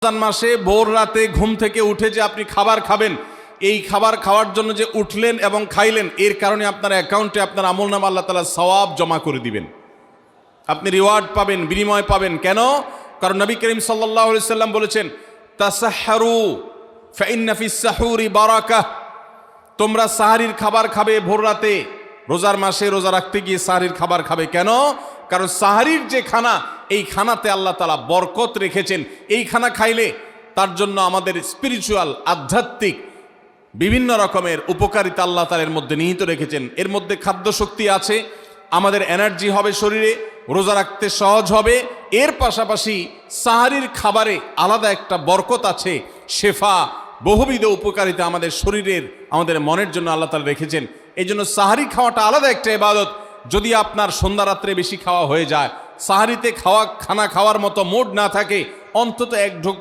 রমজান মাসে ভোর রাতে ঘুম থেকে উঠে যে আপনি খাবার খাবেন, এই খাবার খাওয়ার জন্য যে উঠলেন এবং খাইলেন, এর কারণে আপনার অ্যাকাউন্টে আপনার আমলনামা আল্লাহ তাআলা সওয়াব জমা করে দিবেন। আপনি রিওয়ার্ড পাবেন, বিনিময় পাবেন। কেন? কারণ নবী করিম সাল্লাল্লাহু আলাইহি সাল্লাম বলেছেন, তাসাহহারু ফাইন্না ফিস সাহুরি বারাকাহ। তোমরা সাহারির খাবার খাবে ভোর রাতে। রোজার মাসে রোজা রাখতে গিয়ে সাহারির খাবার খাবে। কেন? কারণ সাহারির যে খানা, এই খানাতে আল্লাহ তাআলা বরকত রেখেছেন। এই খানা খাইলে তার জন্য আমাদের স্পিরিচুয়াল, আধ্যাত্মিক বিভিন্ন রকমের উপকারিতা আল্লাহ তাআলা এর মধ্যে নিহিত রেখেছেন। এর মধ্যে খাদ্য শক্তি আছে, আমাদের এনার্জি হবে শরীরে, রোজা রাখতে সহজ হবে। এর পাশাপাশি সাহারির খাবারে আলাদা একটা বরকত আছে, শেফা, বহুবিধ উপকারিতা আমাদের শরীরের, আমাদের মনের জন্য আল্লাহ তাআলা রেখেছেন। এই জন্য সাহারি খাওয়াটা আলাদা একটা ইবাদত। যদি আপনার সন্ধ্যা রাত্রে বেশি খাওয়া হয়ে যায়, সাহারিতে খানা খাওয়ার মতো মুড না থাকে, অন্তত এক ঢোক